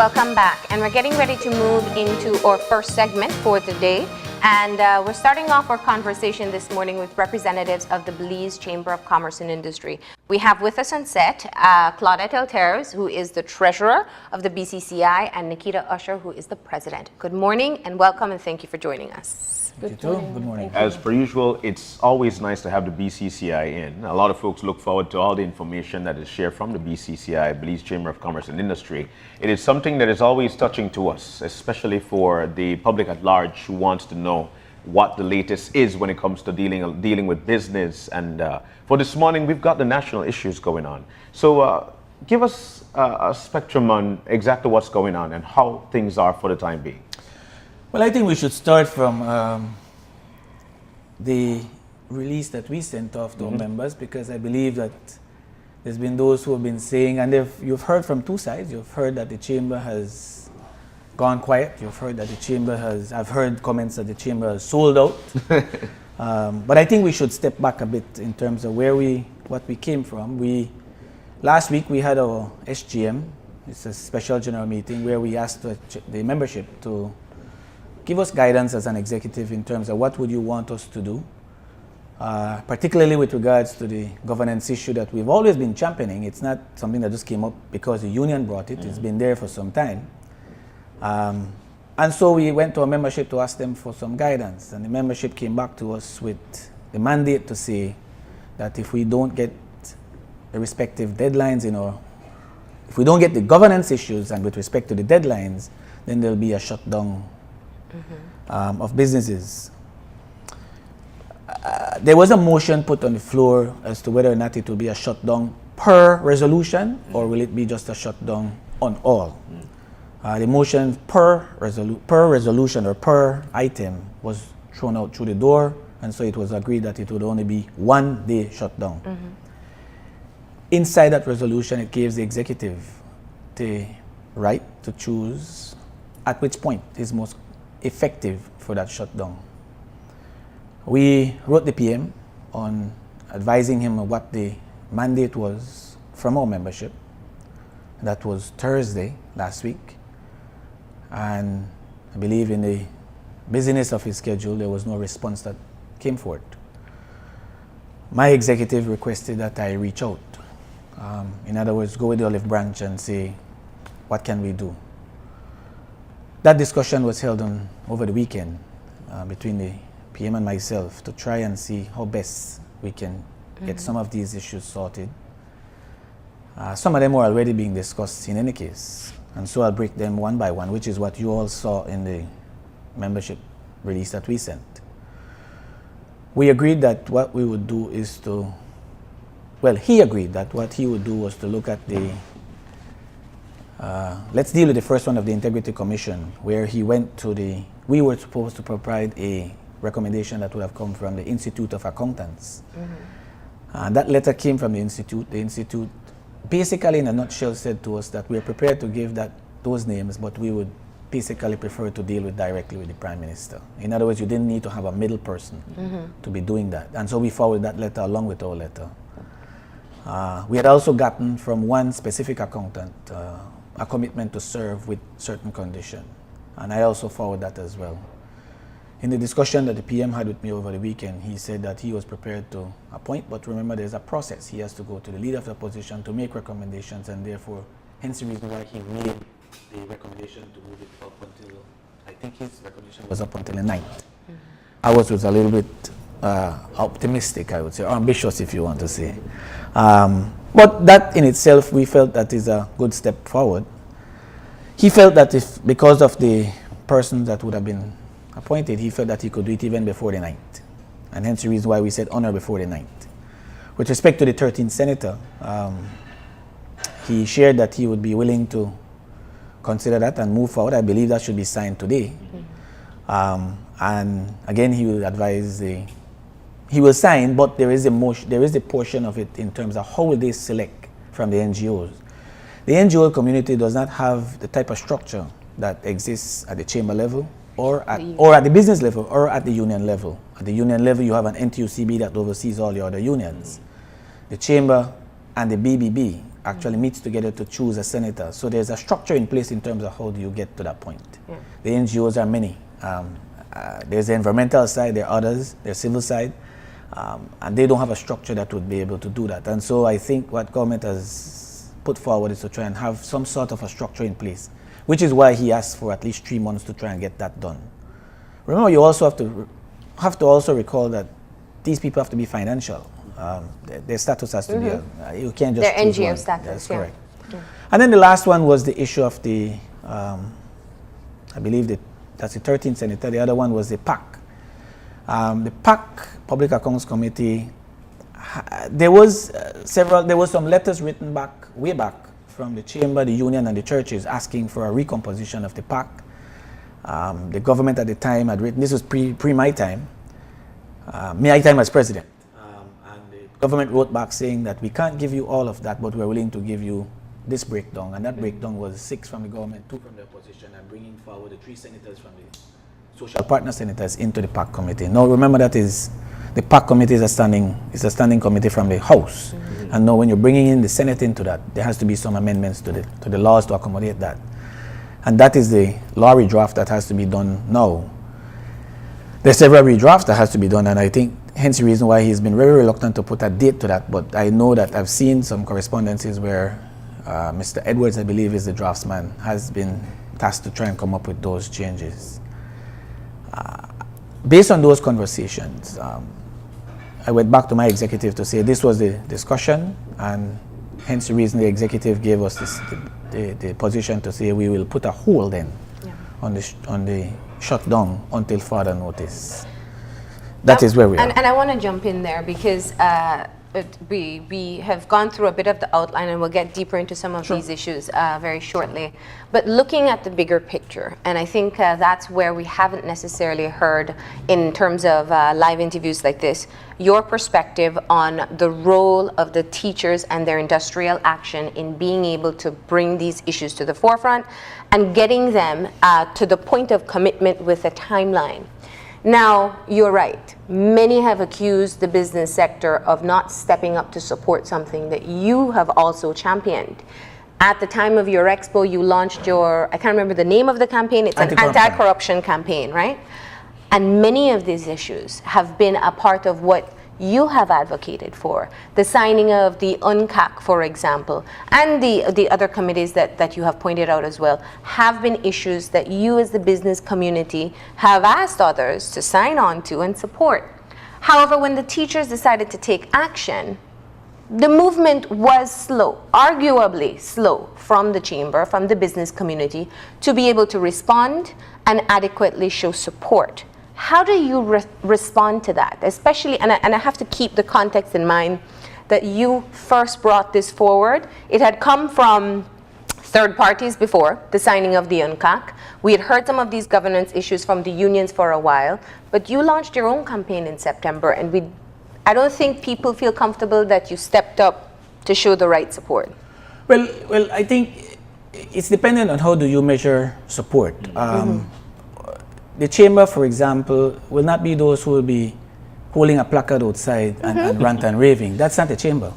welcome back. And we're getting ready to move into our first segment for today. And we're starting off our conversation this morning with representatives of the Belize Chamber of Commerce and Industry. We have with us on set Claudette Alteros, who is the treasurer of the BCCI, and Nikita Usher, who is the president. Good morning and welcome, and thank you for joining us. Good morning. As per usual, it's always nice to have the BCCI in. A lot of folks look forward to all the information that is shared from the BCCI, Belize Chamber of Commerce and Industry. It is something that is always touching to us, especially for the public at large who wants to know what the latest is when it comes to dealing with business. And for this morning, we've got the national issues going on. So give us a spectrum on exactly what's going on and how things are for the time being. Well, I think we should start from the release that we sent off to our members, because I believe that there's been those who have been saying, and you've heard from two sides. You've heard that the chamber has gone quiet. You've heard that the chamber I've heard comments that the chamber has sold out. But I think we should step back a bit in terms of what we came from. Last week we had our SGM. It's a special general meeting where we asked the membership to give us guidance as an executive in terms of what would you want us to do, particularly with regards to the governance issue that we've always been championing. It's not something that just came up because the union brought it. It's been there for some time. And so we went to our membership to ask them for some guidance, and the membership came back to us with the mandate to say that if we don't get the respective deadlines if we don't get the governance issues and with respect to the deadlines, then there'll be a shutdown of businesses. There was a motion put on the floor as to whether or not it will be a shutdown per resolution or will it be just a shutdown on all. The motion per resolution or per item was thrown out through the door, and so it was agreed that it would only be 1 day shutdown. Inside that resolution, it gives the executive the right to choose at which point is most effective for that shutdown. We wrote the PM on advising him of what the mandate was from our membership. That was Thursday last week. And I believe in the busyness of his schedule, there was no response that came forth. My executive requested that I reach out. In other words, go with the olive branch and say, what can we do? That discussion was held over the weekend between the PM and myself to try and see how best we can get some of these issues sorted. Some of them were already being discussed in any case, and so I'll break them one by one, which is what you all saw in the membership release that we sent. We agreed that what we would do is he agreed that what he would do was to look at let's deal with the first one of the Integrity Commission, where we were supposed to provide a recommendation that would have come from the Institute of Accountants. And that letter came from the Institute. The Institute basically in a nutshell said to us that we're prepared to give those names, but we would basically prefer to deal directly with the Prime Minister. In other words, you didn't need to have a middle person to be doing that. And so we forwarded that letter along with our letter. We had also gotten from one specific accountant a commitment to serve with certain condition, and I also forward that as well. In the discussion that the PM had with me over the weekend, he said that he was prepared to appoint, but remember there's a process. He has to go to the leader of the opposition to make recommendations, and therefore, hence the reason why he made the recommendation to move it up until, I think his recommendation was up until the 9th. Ours was a little bit optimistic, I would say, or ambitious if you want to say. But that in itself, we felt that is a good step forward. He felt that because of the person that would have been appointed, he felt that he could do it even before the 9th. And hence the reason why we said honor before the 9th. With respect to the 13th senator, he shared that he would be willing to consider that and move forward. I believe that should be signed today. And again, he will advise he will sign, but there is a portion of it in terms of how will they select from the NGOs. The NGO community does not have the type of structure that exists at the chamber level or at the business level or at the union level. At the union level, you have an NTUCB that oversees all the other unions. The chamber and the BBB actually meets together to choose a senator. So there's a structure in place in terms of how do you get to that point. Yeah. The NGOs are many. There's the environmental side, there are others, there's civil side, and they don't have a structure that would be able to do that. And so I think what government has put forward is to try and have some sort of a structure in place, which is why he asked for at least 3 months to try and get that done. Remember, you also have to also recall that these people have to be financial. Their status has to be, you can't just their choose NGO one. status. That's Yeah. correct. Yeah. And then the last one was the issue of the, I believe that's the 13th senator. The other one was the PAC. The PAC, Public Accounts Committee, there was some letters written way back from the chamber, the union, and the churches asking for a recomposition of the PAC. The government at the time had written, this was pre my time as president. And the government wrote back saying that we can't give you all of that, but we're willing to give you this breakdown. And that breakdown was 6 from the government, 2 from the opposition, and bringing forward the 3 senators from the social partner senators into the PAC committee. Now remember that the PAC committee is a standing committee from the House. And now when you're bringing in the Senate into that, there has to be some amendments to the laws to accommodate that. And that is the law redraft that has to be done now. There's several redrafts that has to be done, and I think hence the reason why he's been very reluctant to put a date to that. But I know that I've seen some correspondences where Mr. Edwards, I believe is the draftsman, has been tasked to try and come up with those changes. Based on those conversations, I went back to my executive to say this was the discussion, and hence the reason the executive gave us the position to say we will put a hold then on the shutdown until further notice. That is where we are. And I want to jump in there because we have gone through a bit of the outline, and we'll get deeper into some of these issues very shortly. But looking at the bigger picture, and I think that's where we haven't necessarily heard in terms of live interviews like this, your perspective on the role of the teachers and their industrial action in being able to bring these issues to the forefront and getting them to the point of commitment with a timeline. Now, you're right. Many have accused the business sector of not stepping up to support something that you have also championed. At the time of your expo, you launched I can't remember the name of the campaign, it's an anti-corruption campaign, right? And many of these issues have been a part of what you have advocated for. The signing of the UNCAC, for example, and the other committees that you have pointed out as well, have been issues that you as the business community have asked others to sign on to and support. However, when the teachers decided to take action, the movement was slow, arguably slow, from the chamber, from the business community, to be able to respond and adequately show support. How do you respond to that? Especially, and I have to keep the context in mind that you first brought this forward. It had come from third parties before the signing of the UNCAC. We had heard some of these governance issues from the unions for a while, but you launched your own campaign in September, and I don't think people feel comfortable that you stepped up to show the right support. Well, I think it's dependent on how do you measure support. The chamber, for example, will not be those who will be holding a placard outside and rant and raving. That's not the chamber.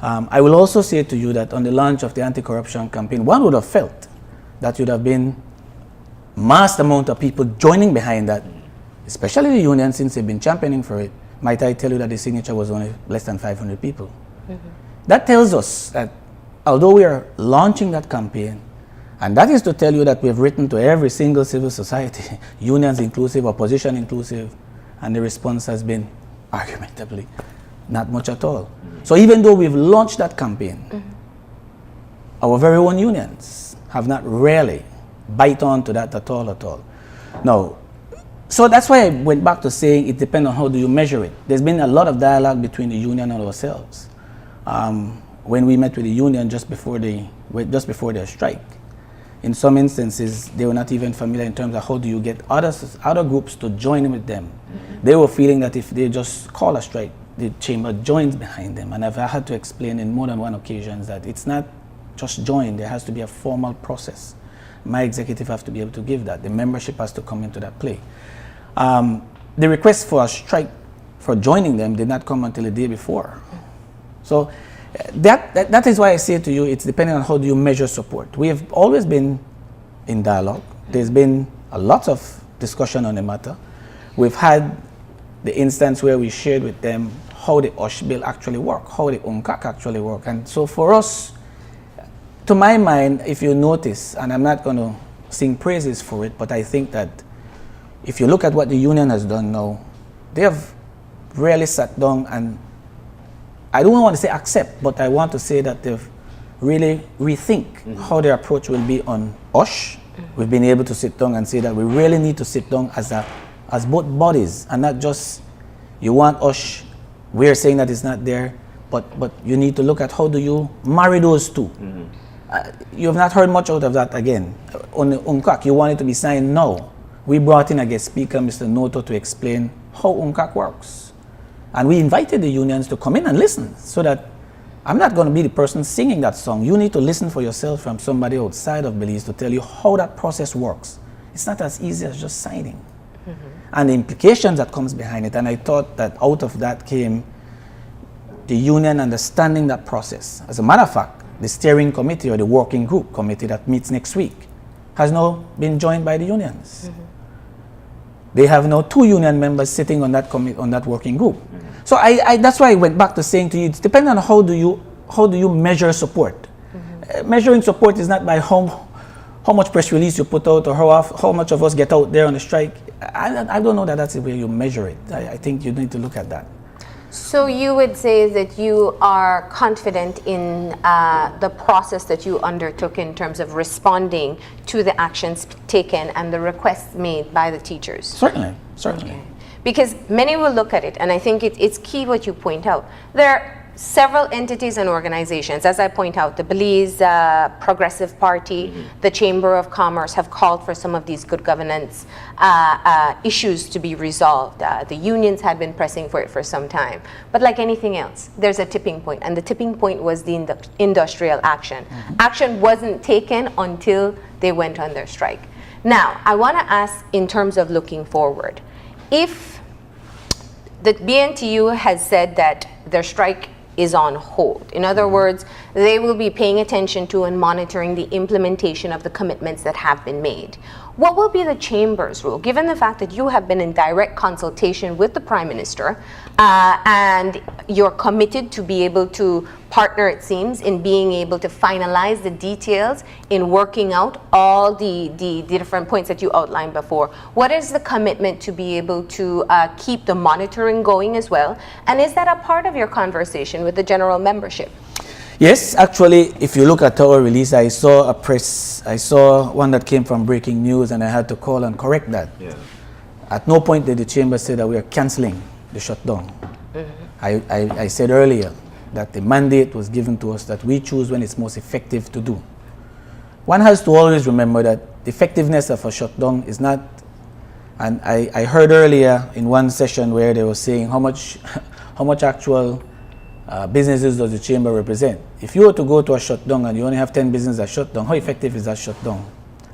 I will also say to you that on the launch of the anti-corruption campaign, one would have felt that would have been mass amount of people joining behind that, especially the union, since they've been championing for it. Might I tell you that the signature was only less than 500 people. That tells us that although we are launching that campaign, and that is to tell you that we have written to every single civil society, unions inclusive, opposition inclusive, and the response has been argumentably not much at all. So even though we've launched that campaign, our very own unions have not really bite on to that at all. Now, so that's why I went back to saying it depends on how do you measure it. There's been a lot of dialogue between the union and ourselves. When we met with the union just before their strike, in some instances, they were not even familiar in terms of how do you get other groups to join in with them. They were feeling that if they just call a strike, the chamber joins behind them. And I've had to explain in more than one occasion that it's not just join, there has to be a formal process. My executive has to be able to give that. The membership has to come into that play. The request for a strike for joining them did not come until the day before. So That is why I say to you, it's depending on how do you measure support. We have always been in dialogue. There's been a lot of discussion on the matter. We've had the instance where we shared with them how the OSH bill actually work, how the UNCAC actually work. And so for us, to my mind, if you notice, and I'm not going to sing praises for it, but I think that if you look at what the union has done now, they have really sat down and, I don't want to say accept, but I want to say that they've really rethink how their approach will be on OSH. We've been able to sit down and say that we really need to sit down as both bodies, and not just you want OSH, we're saying that it's not there, but you need to look at how do you marry those two. You have not heard much out of that again. On the UNCAC, you want it to be signed now. We brought in a guest speaker, Mr. Noto, to explain how UNCAC works. And we invited the unions to come in and listen, so that I'm not going to be the person singing that song. You need to listen for yourself from somebody outside of Belize to tell you how that process works. It's not as easy as just signing. And the implications that comes behind it. And I thought that out of that came the union understanding that process. As a matter of fact, the steering committee or the working group committee that meets next week has now been joined by the unions. They have now 2 union members sitting on that working group. So that's why I went back to saying to you, it's depending on how do you measure support. Measuring support is not by how much press release you put out or how much of us get out there on the strike. I don't know that that's the way you measure it. I think you need to look at that. So you would say that you are confident in the process that you undertook in terms of responding to the actions taken and the requests made by the teachers? Certainly. Okay. Because many will look at it, and I think it's key what you point out. There are several entities and organizations, as I point out, the Belize Progressive Party, the Chamber of Commerce have called for some of these good governance issues to be resolved. The unions had been pressing for it for some time. But like anything else, there's a tipping point, and the tipping point was the industrial action. Action wasn't taken until they went on their strike. Now, I want to ask in terms of looking forward, if the BNTU has said that their strike is on hold. In other words, they will be paying attention to and monitoring the implementation of the commitments that have been made. What will be the Chamber's role, given the fact that you have been in direct consultation with the Prime Minister and you're committed to be able to partner, it seems, in being able to finalize the details in working out all the different points that you outlined before? What is the commitment to be able to keep the monitoring going as well? And is that a part of your conversation with the general membership? Yes, actually, if you look at our release, I saw one that came from Breaking News, and I had to call and correct that. Yeah. At no point did the chamber say that we are canceling the shutdown. I said earlier that the mandate was given to us that we choose when it's most effective to do. One has to always remember that the effectiveness of a shutdown is not, and I heard earlier in one session where they were saying how much actual businesses does the chamber represent. If you were to go to a shutdown and you only have 10 businesses that shut down, how effective is that shutdown?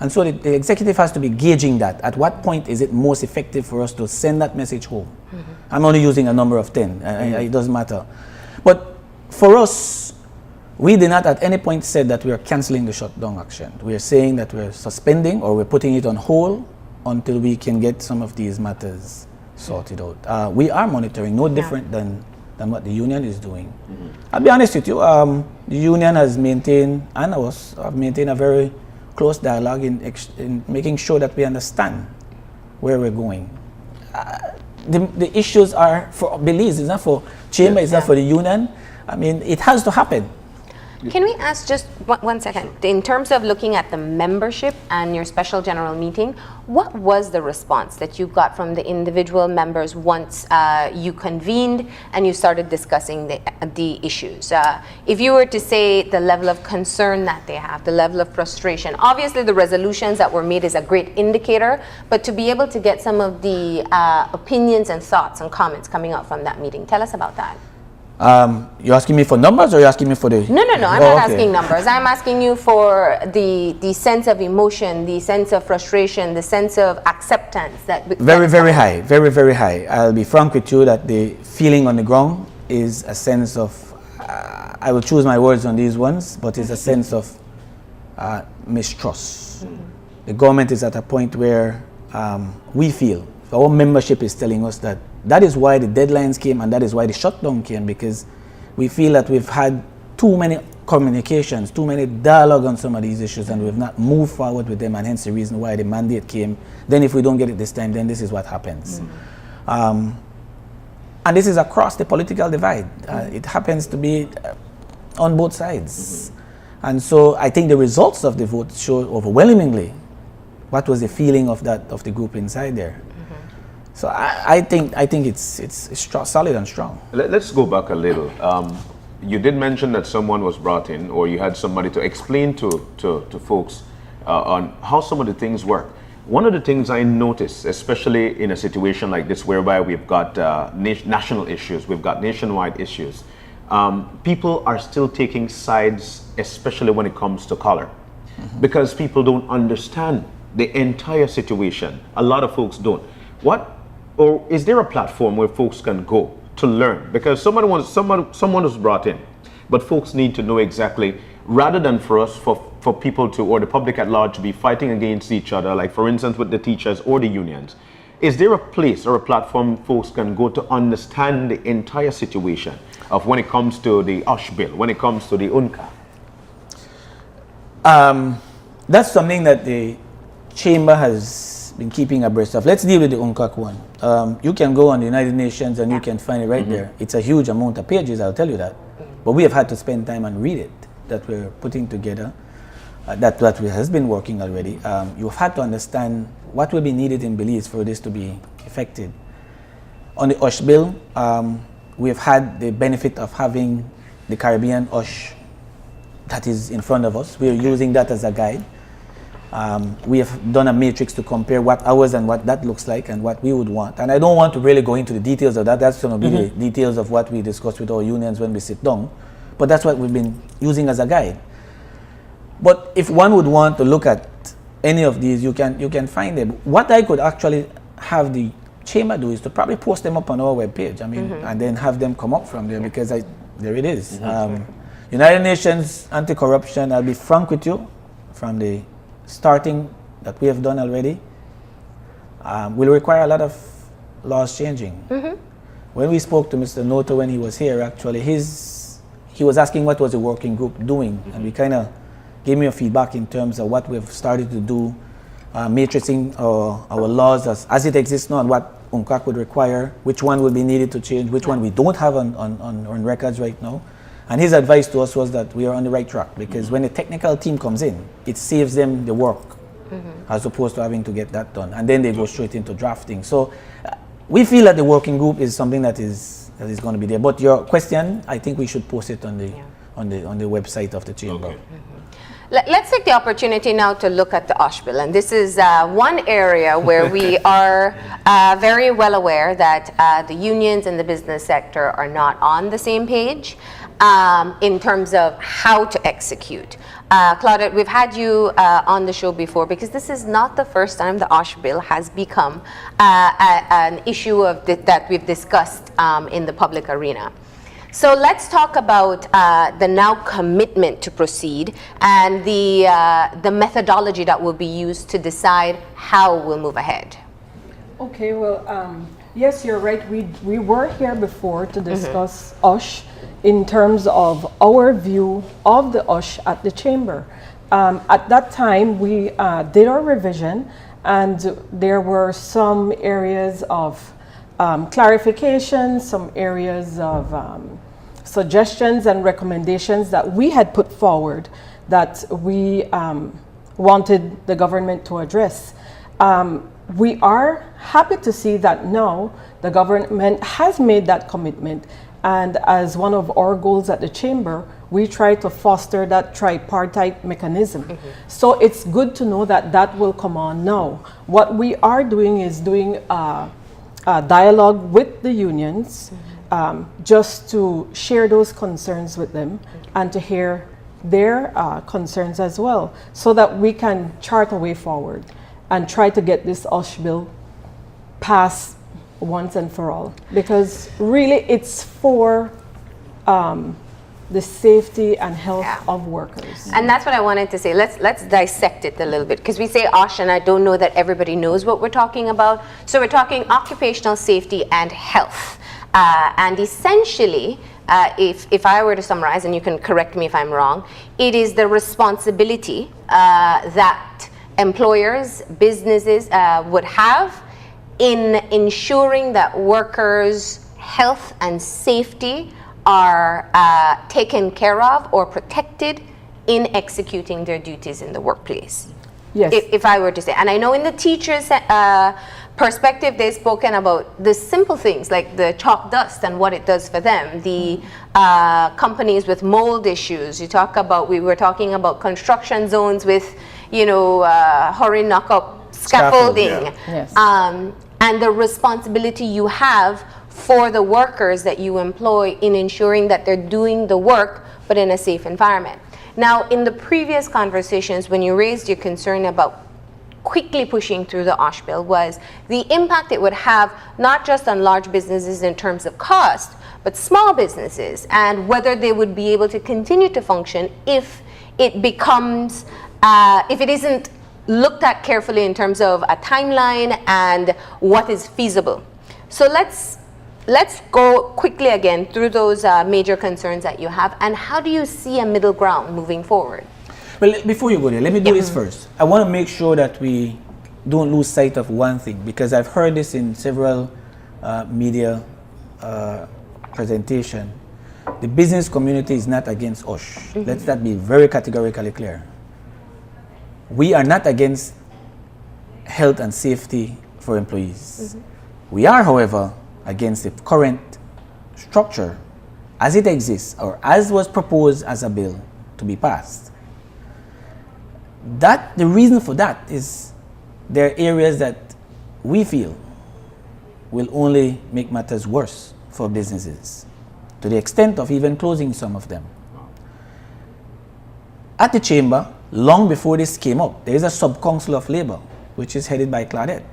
And so the executive has to be gauging that. At what point is it most effective for us to send that message home? I'm only using a number of 10. It doesn't matter. But for us, we did not at any point said that we are canceling the shutdown action. We are saying that we're suspending or we're putting it on hold until we can get some of these matters sorted out. We are monitoring, no different than what the union is doing. I'll be honest with you, the union has maintained, and us have maintained a very close dialogue in making sure that we understand where we're going. The issues are for Belize, it's not for chamber, it's not for the union. I mean, it has to happen. Can we ask just one second? In terms of looking at the membership and your special general meeting, what was the response that you got from the individual members once you convened and you started discussing the issues? If you were to say the level of concern that they have, the level of frustration, obviously the resolutions that were made is a great indicator, but to be able to get some of the opinions and thoughts and comments coming out from that meeting, tell us about that. You're asking me for numbers or you're asking me for the... No, I'm not asking numbers. I'm asking you for the sense of emotion, the sense of frustration, the sense of acceptance. Very, very high. Very, very high. I'll be frank with you that the feeling on the ground is a sense of I will choose my words on these ones, but it's a sense of mistrust. The government is at a point where we feel, our membership is telling us that is why the deadlines came and that is why the shutdown came, because we feel that we've had too many communications, too many dialogue on some of these issues, and we've not moved forward with them, and hence the reason why the mandate came. Then if we don't get it this time, then this is what happens. And this is across the political divide. It happens to be on both sides. And so I think the results of the vote show overwhelmingly what was the feeling of the group inside there. So I think it's solid and strong. Let's go back a little. You did mention that someone was brought in, or you had somebody to explain to folks on how some of the things work. One of the things I noticed, especially in a situation like this, whereby we've got national issues, we've got nationwide issues, people are still taking sides, especially when it comes to color, because people don't understand the entire situation. A lot of folks don't. Or is there a platform where folks can go to learn? Because someone was brought in, but folks need to know exactly, rather than for people to, or the public at large, to be fighting against each other, like for instance with the teachers or the unions. Is there a place or a platform folks can go to understand the entire situation of when it comes to the OSH bill, when it comes to the UNCA? That's something that the Chamber has been keeping abreast of. Let's deal with the UNCAC one. You can go on the United Nations and you can find it right there. It's a huge amount of pages, I'll tell you that. But we have had to spend time and read it, that we're putting together, that has been working already. You've had to understand what will be needed in Belize for this to be effective. On the OSH bill, we've had the benefit of having the Caribbean OSH that is in front of us. We're using that as a guide. We have done a matrix to compare what ours and what that looks like and what we would want. And I don't want to really go into the details of that. That's going to be the details of what we discuss with our unions when we sit down. But that's what we've been using as a guide. But if one would want to look at any of these, you can find them. What I could actually have the Chamber do is to probably post them up on our webpage. I mean, and then have them come up from there, because there it is. United Nations Anti-Corruption, I'll be frank with you, from the starting that we have done already, will require a lot of laws changing. When we spoke to Mr. Noto when he was here, actually, he was asking what was the working group doing, and we kind of gave me a feedback in terms of what we've started to do, matrixing our laws as it exists now, and what UNCAC would require, which one will be needed to change, which one we don't have on records right now. And his advice to us was that we are on the right track, because when the technical team comes in, it saves them the work, as opposed to having to get that done. And then they go straight into drafting. So we feel that the working group is something that is going to be there. But your question, I think we should post it on the website of the Chamber. Okay. Let's take the opportunity now to look at the OSH bill. And this is one area where we are very well aware that the unions and the business sector are not on the same page in terms of how to execute. Claudette, we've had you on the show before, because this is not the first time the OSH bill has become an issue that we've discussed in the public arena. So let's talk about the now commitment to proceed and the methodology that will be used to decide how we'll move ahead. Okay, well, yes, you're right. We were here before to discuss OSH in terms of our view of the OSH at the Chamber. At that time, we did our revision, and there were some areas of clarification, some areas of suggestions and recommendations that we had put forward that we wanted the government to address. We are happy to see that now the government has made that commitment, and as one of our goals at the Chamber, we try to foster that tripartite mechanism. So it's good to know that that will come on now. What we are doing is doing a dialogue with the unions, just to share those concerns with them and to hear their concerns as well, so that we can chart a way forward and try to get this OSH bill passed once and for all. Because really it's for the safety and health Yeah. of workers. And that's what I wanted to say. Let's dissect it a little bit, because we say OSH, and I don't know that everybody knows what we're talking about. So we're talking occupational safety and health. And essentially, if I were to summarize, and you can correct me if I'm wrong, it is the responsibility that employers, businesses would have in ensuring that workers' health and safety are taken care of or protected in executing their duties in the workplace. Yes. If I were to say, and I know in the teachers' perspective, they've spoken about the simple things like the chalk dust and what it does for them. The companies with mold issues. We were talking about construction zones with, hurry knock up scaffolding. Yeah. Yes. And the responsibility you have for the workers that you employ in ensuring that they're doing the work, but in a safe environment. Now, in the previous conversations, when you raised your concern about quickly pushing through the OSH bill, was the impact it would have not just on large businesses in terms of cost, but small businesses, and whether they would be able to continue to function if it becomes, if it isn't looked at carefully in terms of a timeline and what is feasible. So let's go quickly again through those major concerns that you have, and how do you see a middle ground moving forward? Well, before you go there, let me do this first. I want to make sure that we don't lose sight of one thing, because I've heard this in several media presentation. The business community is not against OSH. Let that be very categorically clear. We are not against health and safety for employees. We are, however, against the current structure as it exists, or as was proposed as a bill to be passed. The reason for that is there are areas that we feel will only make matters worse for businesses, to the extent of even closing some of them. At the Chamber, long before this came up, there is a sub-council of labor, which is headed by Claudette,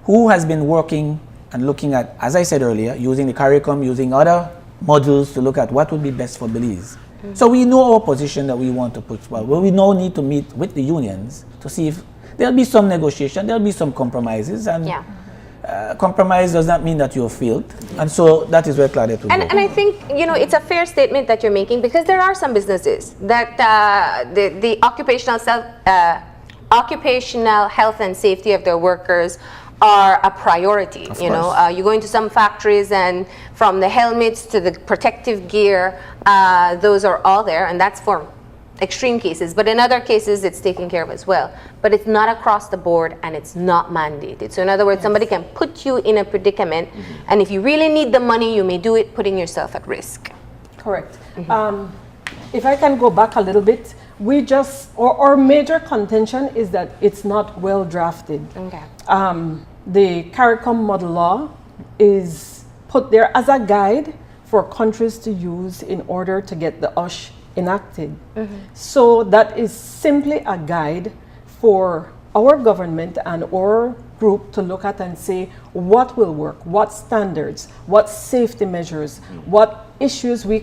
who has been working and looking at, as I said earlier, using the curriculum, using other modules to look at what would be best for Belize. So we know our position that we want to put forward. Well, we now need to meet with the unions to see if there'll be some negotiation, there'll be some compromises, and compromise does not mean that you have failed. And so that is where Claudette will go. And I think, it's a fair statement that you're making, because there are some businesses that the occupational health and safety of their workers are a priority. You go into some factories, and from the helmets to the protective gear, those are all there, and that's for extreme cases. But in other cases, it's taken care of as well. But it's not across the board, and it's not mandated. So in other words, somebody can put you in a predicament, and if you really need the money, you may do it putting yourself at risk. Correct. If I can go back a little bit, our major contention is that it's not well drafted. Okay. The CARICOM model law is put there as a guide for countries to use in order to get the OSH enacted. So that is simply a guide for our government and our group to look at and say what will work, what standards, what safety measures, what issues we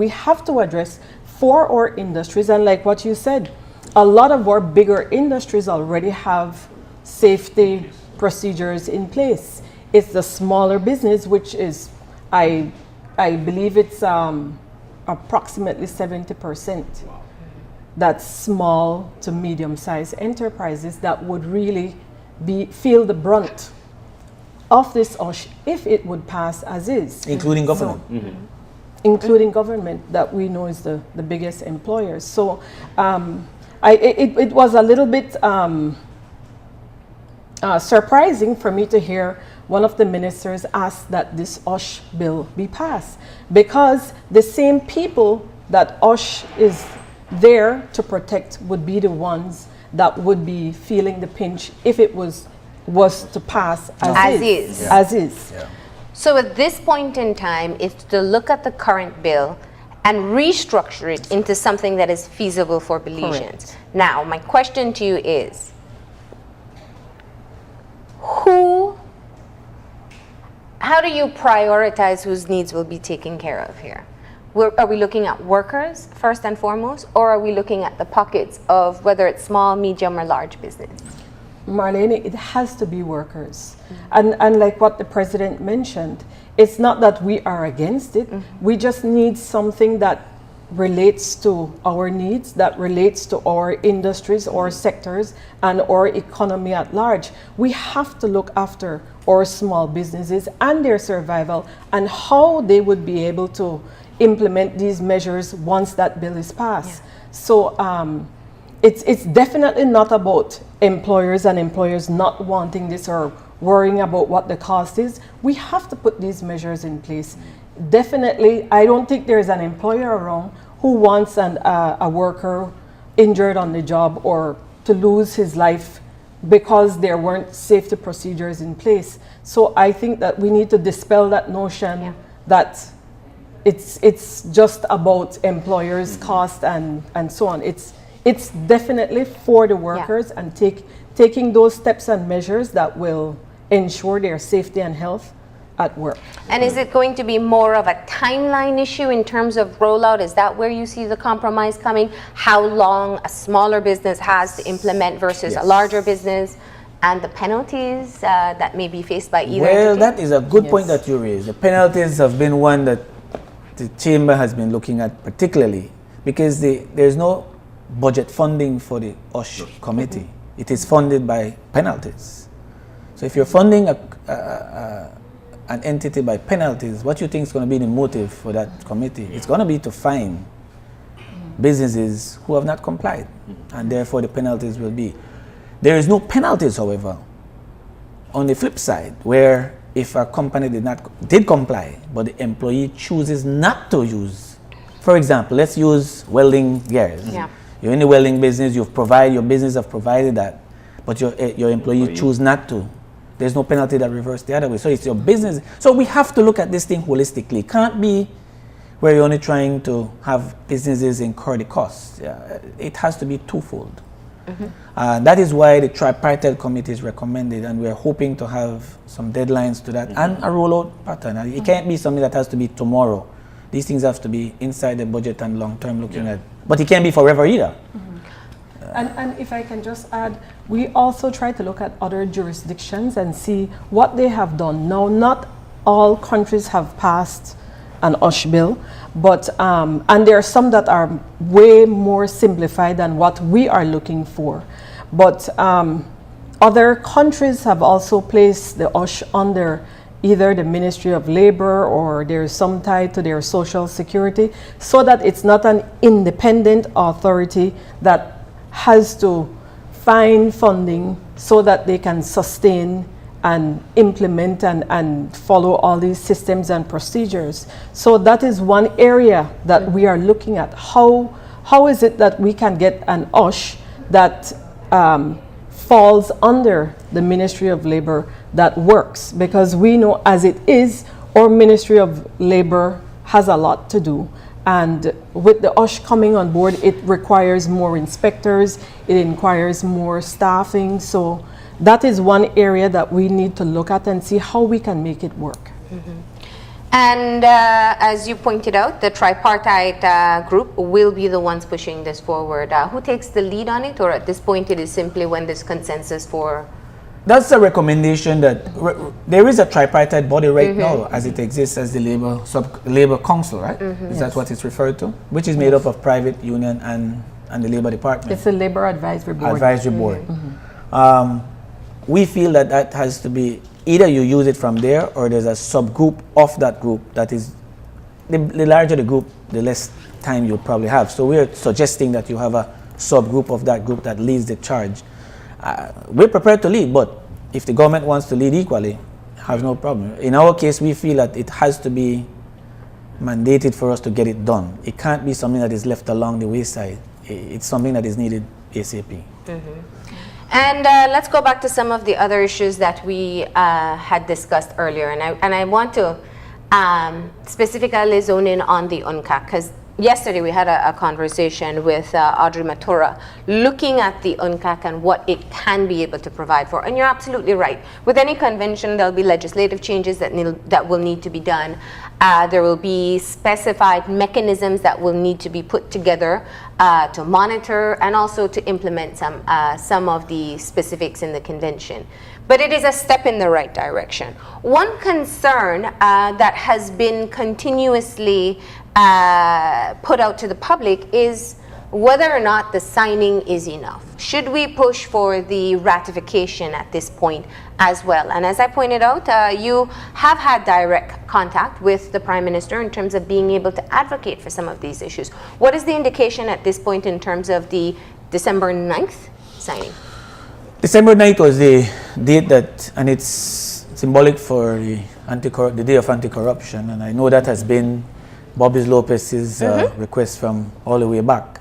have to address for our industries. And like what you said, a lot of our bigger industries already have safety procedures in place. It's the smaller business, which is, I believe it's approximately 70%. That's small to medium-sized enterprises that would really feel the brunt of this OSH if it would pass as is. Including government. Including government, that we know is the biggest employer. So it was a little bit surprising for me to hear one of the ministers ask that this OSH bill be passed, because the same people that OSH is there to protect would be the ones that would be feeling the pinch if it was to pass as is. Yeah. As is. Yeah. So at this point in time, is to look at the current bill and restructure it into something that is feasible for Belizeans. Correct. Now, my question to you is, how do you prioritize whose needs will be taken care of here? Are we looking at workers first and foremost, or are we looking at the pockets of whether it's small, medium, or large business? Marlene, it has to be workers. And like what the president mentioned, it's not that we are against it. We just need something that relates to our needs, that relates to our industries or sectors and our economy at large. We have to look after our small businesses and their survival and how they would be able to implement these measures once that bill is passed. So it's definitely not about employers and employers not wanting this or worrying about what the cost is. We have to put these measures in place. Definitely, I don't think there's an employer around who wants a worker injured on the job or to lose his life because there weren't safety procedures in place. So I think that we need to dispel that notion that it's just about employers' cost and so on. It's definitely for the workers and taking those steps and measures that will ensure their safety and health at work. And is it going to be more of a timeline issue in terms of rollout? Is that where you see the compromise coming? How long a smaller business has to implement versus a larger business, and the penalties that may be faced by either Well, entity? that is a good point that you raised. The penalties have been one that the Chamber has been looking at particularly because there's no budget funding for the OSH committee. It is funded by penalties. So if you're funding an entity by penalties, what you think is going to be the motive for that committee? It's going to be to fine businesses who have not complied, and therefore the penalties will be. There is no penalties, however, on the flip side, where if a company did comply, but the employee chooses not to use, for example, let's use welding gears. You're in the welding business, your business have provided that, but your employee choose not to. There's no penalty that reverses the other way. So it's your business. So we have to look at this thing holistically. It can't be where you're only trying to have businesses incur the costs. It has to be twofold. That is why the tripartite committee is recommended, and we're hoping to have some deadlines to that and a rollout pattern. And it can't be something that has to be tomorrow. These things have to be inside the budget and long-term looking at. But it can't be forever either. And if I can just add, we also try to look at other jurisdictions and see what they have done. Now, not all countries have passed an OSH bill, but and there are some that are way more simplified than what we are looking for. But other countries have also placed the OSH under either the Ministry of Labor or there's some tied to their social security, so that it's not an independent authority that has to find funding so that they can sustain and implement and follow all these systems and procedures. So that is one area that we are looking at. How is it that we can get an OSH that falls under the Ministry of Labor that works? Because we know as it is, our Ministry of Labor has a lot to do. And with the OSH coming on board, it requires more inspectors, it requires more staffing. So that is one area that we need to look at and see how we can make it work. And as you pointed out, the tripartite group will be the ones pushing this forward. Who takes the lead on it, or at this point it is simply when there's consensus for? That's a recommendation that there is a tripartite body right now as it exists as the Labor Council, right? Is that what it's referred to? Which is made up of private union and the Labor Department. It's a Labor Advisory Board. Advisory Board. We feel that has to be, either you use it from there or there's a subgroup of that group that is, the larger the group, the less time you'll probably have. So we're suggesting that you have a subgroup of that group that leads the charge. We're prepared to lead, but if the government wants to lead equally, have no problem. In our case, we feel that it has to be mandated for us to get it done. It can't be something that is left along the wayside. It's something that is needed ASAP. And let's go back to some of the other issues that we had discussed earlier. And I want to specifically zone in on the UNCAC, because yesterday we had a conversation with Audrey Matura looking at the UNCAC and what it can be able to provide for. And you're absolutely right. With any convention, there'll be legislative changes that will need to be done. There will be specified mechanisms that will need to be put together to monitor and also to implement some of the specifics in the convention. But it is a step in the right direction. One concern that has been continuously put out to the public is whether or not the signing is enough. Should we push for the ratification at this point as well? And as I pointed out, you have had direct contact with the Prime Minister in terms of being able to advocate for some of these issues. What is the indication at this point in terms of the December 9th signing? December 9th was the date that, and it's symbolic for the Day of Anti-Corruption, and I know that has been Bobby Lopez's request from all the way back.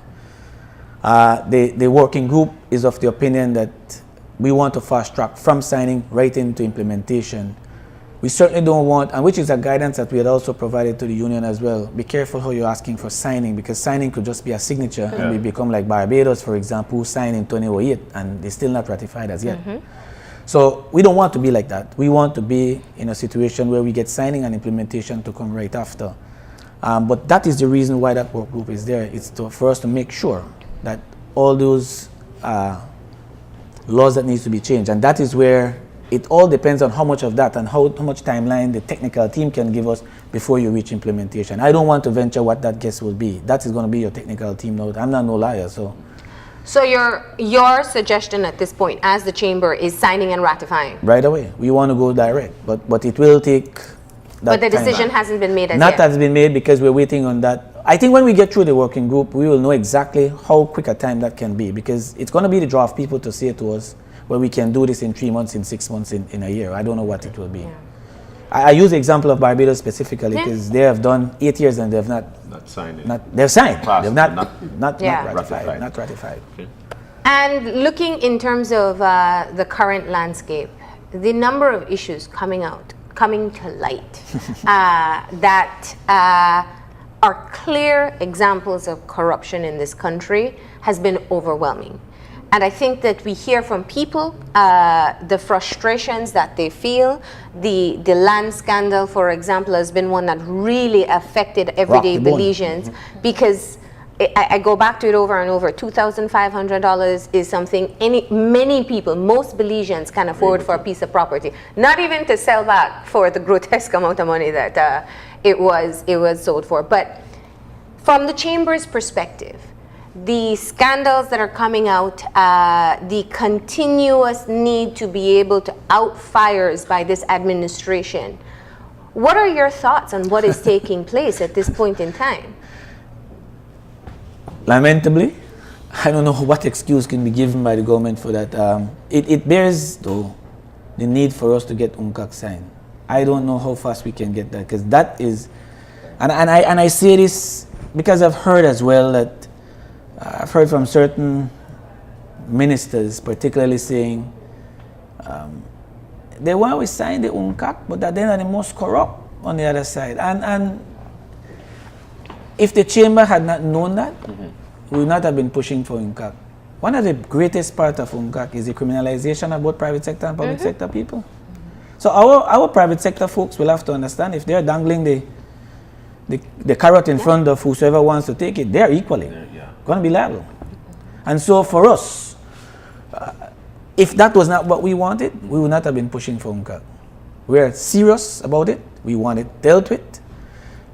The working group is of the opinion that we want to fast track from signing right into implementation. We certainly don't want, and which is a guidance that we had also provided to the union as well, be careful how you're asking for signing, because signing could just be a signature and we become like Barbados, for example, who signed in 2008 and they're still not ratified as yet. So we don't want to be like that. We want to be in a situation where we get signing and implementation to come right after. But that is the reason why that work group is there. It's for us to make sure that all those laws that needs to be changed, and that is where it all depends on how much of that and how much timeline the technical team can give us before you reach implementation. I don't want to venture what that guess will be. That is going to be your technical team now. I'm not no liar, so. So your suggestion at this point as the chamber is signing and ratifying? Right away. We want to go direct, but it will take that But the decision time. hasn't been made as Not yet? has been made because we're waiting on that. I think when we get through the working group, we will know exactly how quick a time that can be, because it's going to be the draw of people to say to us, well, we can do this in 3 months, in 6 months, in a year. I don't know what it will be. I use the example of Barbados specifically because they have done 8 years and they have not signed it. They've signed. Passed, They've not ratified. Not ratified. Okay. And looking in terms of the current landscape, the number of issues coming to light that are clear examples of corruption in this country has been overwhelming. And I think that we hear from people the frustrations that they feel. The land scandal, for example, has been one that really affected everyday Belizeans because I go back to it over and over. $2,500 is something many people, most Belizeans can afford for a piece of property. Not even to sell back for the grotesque amount of money that it was sold for. But from the chamber's perspective, the scandals that are coming out, the continuous need to be able to out fires by this administration. What are your thoughts on what is taking place at this point in time? Lamentably, I don't know what excuse can be given by the government for that. It bears, though, the need for us to get UNCAC signed. I don't know how fast we can get that, because that is, and I say this because I've heard as well that I've heard from certain ministers, particularly saying they want to sign the UNCAC, but that they're the most corrupt on the other side. And if the chamber had not known that, we would not have been pushing for UNCAC. One of the greatest parts of UNCAC is the criminalization of both private sector and public sector people. So our private sector folks will have to understand, if they're dangling the carrot in front of whosoever wants to take it, they're equally going to be liable. And so for us, if that was not what we wanted, we would not have been pushing for UNCAC. We're serious about it. We want it dealt with.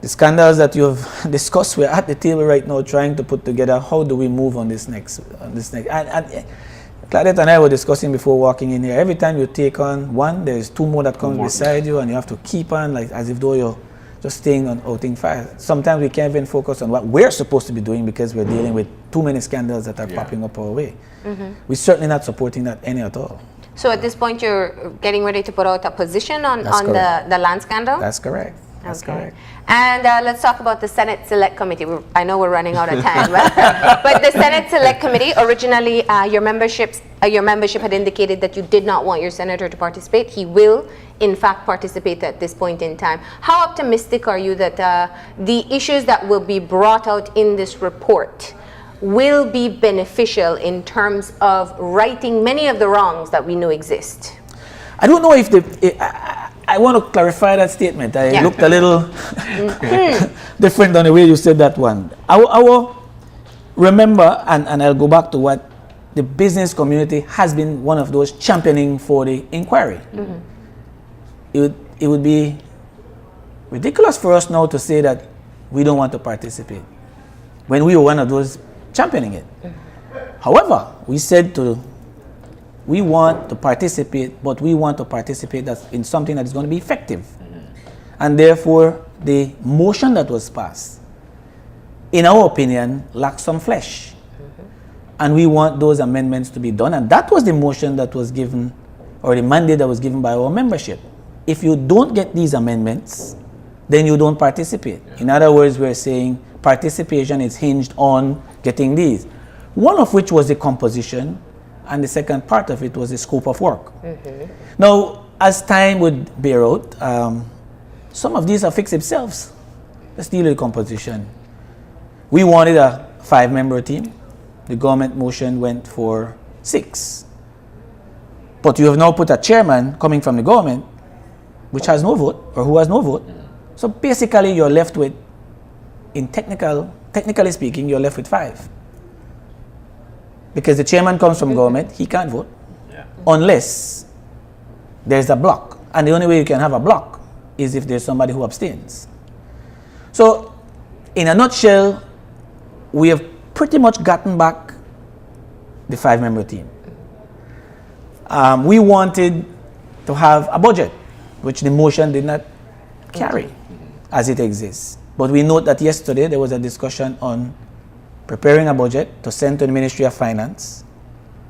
The scandals that you've discussed, we're at the table right now trying to put together how do we move on this next. And Claudette and I were discussing before walking in here. Every time you take on one, there's two more that comes beside you, and you have to keep on like as if though you're just staying on outing fire. Sometimes we can't even focus on what we're supposed to be doing because we're dealing with too many scandals that are popping up our way. We're certainly not supporting that any at all. So at this point, you're getting ready to put out a position on the land scandal? That's correct. That's Okay. correct. And let's talk about the Senate Select Committee. I know we're running out of time, but the Senate Select Committee, originally your membership had indicated that you did not want your senator to participate. He will, in fact, participate at this point in time. How optimistic are you that the issues that will be brought out in this report will be beneficial in terms of righting many of the wrongs that we know exist? I don't know if I want to clarify that statement. I looked a little different than the way you said that one. I will remember, and I'll go back to what the business community has been one of those championing for the inquiry. It would be ridiculous for us now to say that we don't want to participate when we were one of those championing it. However, we said we want to participate, but we want to participate in something that is going to be effective. And therefore, the motion that was passed, in our opinion, lacks some flesh. And we want those amendments to be done. And that was the motion that was given, or the mandate that was given by our membership. If you don't get these amendments, then you don't participate. In other words, we're saying participation is hinged on getting these. One of which was the composition, and the second part of it was the scope of work. Now, as time would bear out, some of these have fixed themselves. Let's deal with the composition. We wanted a 5-member team. The government motion went for 6. But you have now put a chairman coming from the government, which has no vote, or who has no vote. So basically, you're left with, technically speaking, you're left with 5. Because the chairman comes from government, he can't vote unless there's a block. And the only way you can have a block is if there's somebody who abstains. So, in a nutshell, we have pretty much gotten back the 5-member team. We wanted to have a budget, which the motion did not carry as it exists. But we note that yesterday there was a discussion on preparing a budget to send to the Ministry of Finance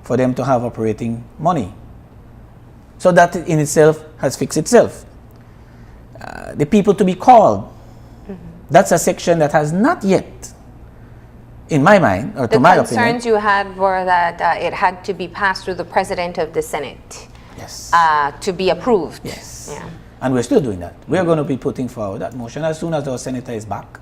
for them to have operating money. So that in itself has fixed itself. The people to be called, that's a section that has not yet, in my mind, or to my opinion. The concerns you had were that it had to be passed through the President of the Senate. Yes. To be approved. Yes. Yeah. And we're still doing that. We're going to be putting forward that motion as soon as our senator is back.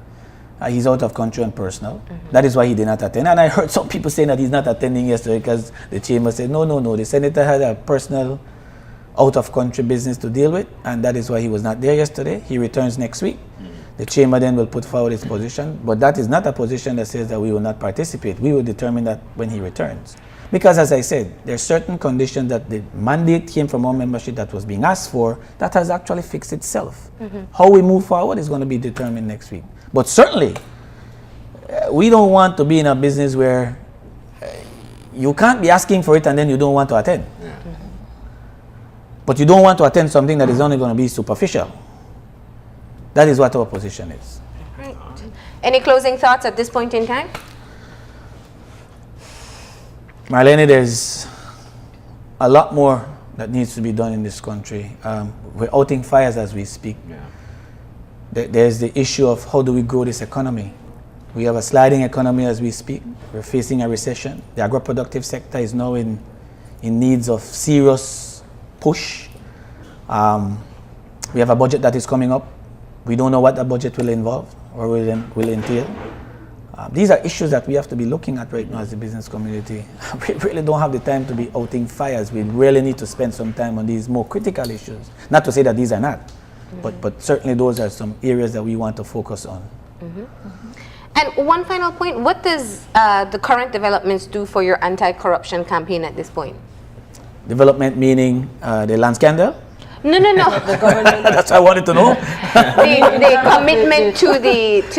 He's out of country and personal. That is why he did not attend. And I heard some people saying that he's not attending yesterday because the chamber said, no, the senator had a personal out of country business to deal with, and that is why he was not there yesterday. He returns next week. The chamber then will put forward its position, but that is not a position that says that we will not participate. We will determine that when he returns. Because as I said, there are certain conditions that the mandate came from our membership that was being asked for that has actually fixed itself. How we move forward is going to be determined next week. But certainly, we don't want to be in a business where you can't be asking for it and then you don't want to attend. But you don't want to attend something that is only going to be superficial. That is what our position is. Right. Any closing thoughts at this point in time? Marlene, there's a lot more that needs to be done in this country. We're outing fires as we speak. There's the issue of how do we grow this economy. We have a sliding economy as we speak. We're facing a recession. The agro-productive sector is now in needs of serious push. We have a budget that is coming up. We don't know what the budget will involve or will entail. These are issues that we have to be looking at right now as a business community. We really don't have the time to be outing fires. We really need to spend some time on these more critical issues. Not to say that these are not, but certainly those are some areas that we want to focus on. And one final point, what does the current developments do for your anti-corruption campaign at this point? Development meaning the land scandal? No. That's what I wanted to know. the commitment to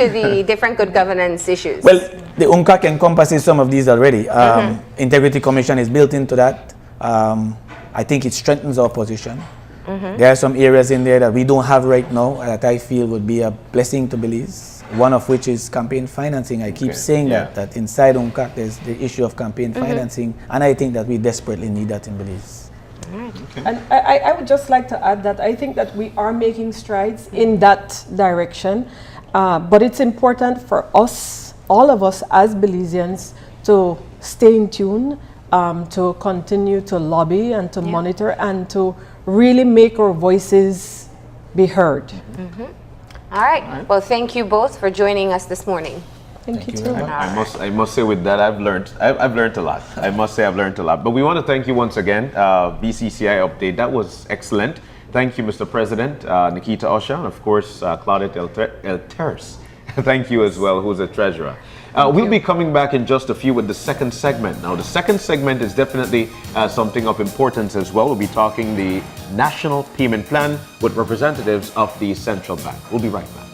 the different good governance issues. Well, the UNCAC encompasses some of these already. Integrity Commission is built into that. I think it strengthens our position. There are some areas in there that we don't have right now that I feel would be a blessing to Belize. One of which is campaign financing. I keep saying that inside UNCAC there's the issue of campaign financing, and I think that we desperately need that in Belize. And I would just like to add that I think that we are making strides in that direction, but it's important for us, all of us as Belizeans, to stay in tune, to continue to lobby and to monitor and to really make our voices be heard. All right. Well, thank you both for joining us this morning. Thank you too. I must say with that I've learned a lot. I must say I've learned a lot. But we want to thank you once again. BCCI update, that was excellent. Thank you, Mr. President, Nikita Osha, and of course Claudette Elteris. Thank you as well, who's the treasurer. We'll be coming back in just a few with the second segment. Now, the second segment is definitely something of importance as well. We'll be talking the National Payment Plan with representatives of the Central Bank. We'll be right back.